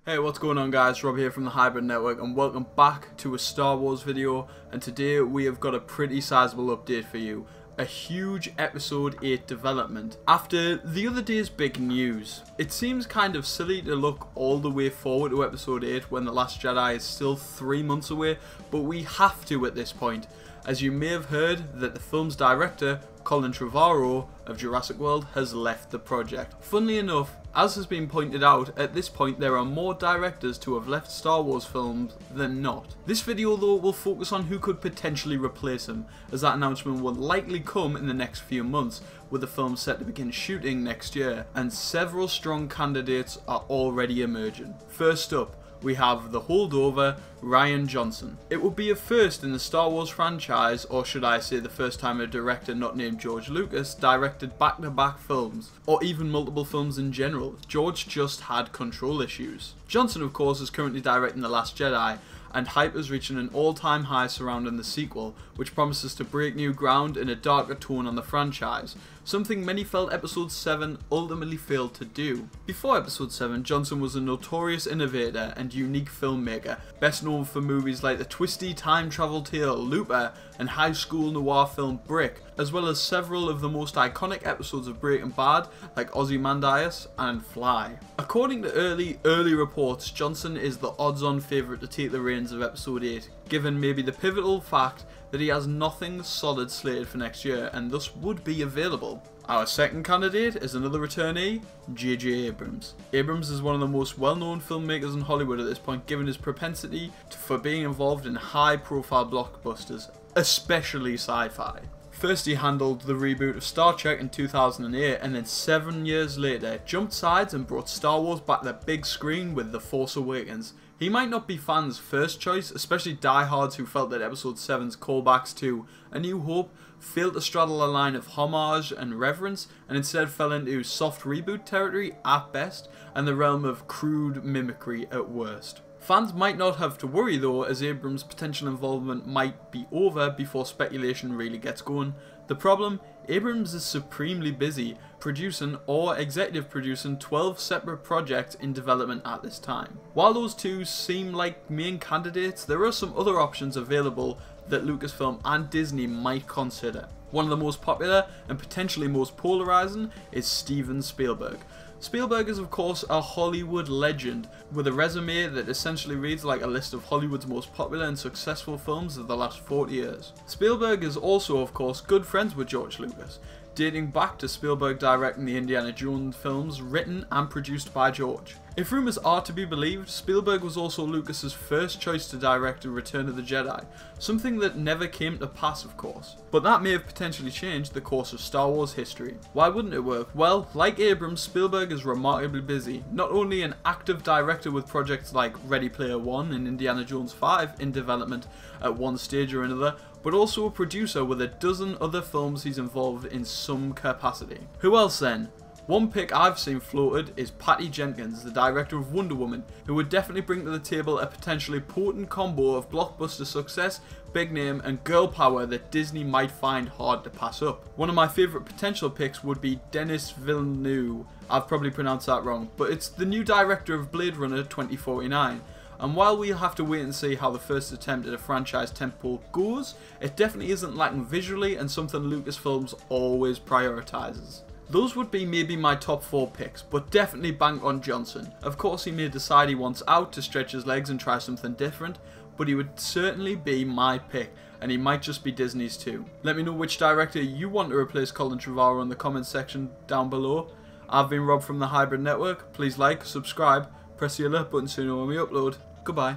Hey, what's going on guys, Rob here from the Hybrid Network and welcome back to a Star Wars video, and today we have got a pretty sizable update for you. A huge episode 8 development. After the other day's big news, it seems kind of silly to look all the way forward to episode 8 when The Last Jedi is still 3 months away, but we have to at this point, as you may have heard that the film's director, Colin Trevorrow of Jurassic World, has left the project. Funnily enough, as has been pointed out, at this point there are more directors to have left Star Wars films than not. This video though will focus on who could potentially replace him, as that announcement will likely come in the next few months, with the film set to begin shooting next year, and several strong candidates are already emerging. First up, we have the holdover, Rian Johnson. It would be a first in the Star Wars franchise, or should I say the first time a director not named George Lucas directed back-to-back films, or even multiple films in general. George just had control issues. Johnson of course is currently directing The Last Jedi, and hype is reaching an all-time high surrounding the sequel, which promises to break new ground in a darker tone on the franchise, something many felt Episode 7 ultimately failed to do. Before Episode 7, Johnson was a notorious innovator and unique filmmaker, best known for movies like the twisty time travel tale Looper and high school noir film Brick, as well as several of the most iconic episodes of Breaking Bad like Ozymandias and Fly. According to early reports, Johnson is the odds-on favourite to take the reins of Episode 8, given maybe the pivotal fact that he has nothing solid slated for next year and thus would be available. Our second candidate is another returnee, J.J. Abrams. Abrams is one of the most well-known filmmakers in Hollywood at this point, given his propensity for being involved in high-profile blockbusters, especially sci-fi. First he handled the reboot of Star Trek in 2008, and then 7 years later jumped sides and brought Star Wars back to the big screen with The Force Awakens. He might not be fans' first choice, especially diehards who felt that Episode 7's callbacks to A New Hope failed to straddle a line of homage and reverence, and instead fell into soft reboot territory at best, and the realm of crude mimicry at worst. Fans might not have to worry though, as Abrams' potential involvement might be over before speculation really gets going. The problem? Abrams is supremely busy producing or executive producing 12 separate projects in development at this time. While those two seem like main candidates, there are some other options available that Lucasfilm and Disney might consider. One of the most popular and potentially most polarizing is Steven Spielberg. Spielberg is of course a Hollywood legend with a resume that essentially reads like a list of Hollywood's most popular and successful films of the last 40 years. Spielberg is also of course good friends with George Lucas, dating back to Spielberg directing the Indiana Jones films written and produced by George. If rumours are to be believed, Spielberg was also Lucas's first choice to direct A Return of the Jedi, something that never came to pass of course. But that may have potentially changed the course of Star Wars history. Why wouldn't it work? Well, like Abrams, Spielberg is remarkably busy, not only an active director with projects like Ready Player One and Indiana Jones 5 in development at one stage or another, but also a producer with a dozen other films he's involved in some capacity. Who else then? One pick I've seen floated is Patty Jenkins, the director of Wonder Woman, who would definitely bring to the table a potentially potent combo of blockbuster success, big name and girl power that Disney might find hard to pass up. One of my favourite potential picks would be Denis Villeneuve. I've probably pronounced that wrong, but it's the new director of Blade Runner 2049. And while we'll have to wait and see how the first attempt at a franchise tentpole goes, it definitely isn't lacking visually and something Lucasfilms always prioritises. Those would be maybe my top 4 picks, but definitely bank on Johnson. Of course he may decide he wants out to stretch his legs and try something different, but he would certainly be my pick, and he might just be Disney's too. Let me know which director you want to replace Colin Trevorrow in the comments section down below. I've been Rob from the Hybrid Network. Please like, subscribe, press the alert button so you know when we upload. Goodbye.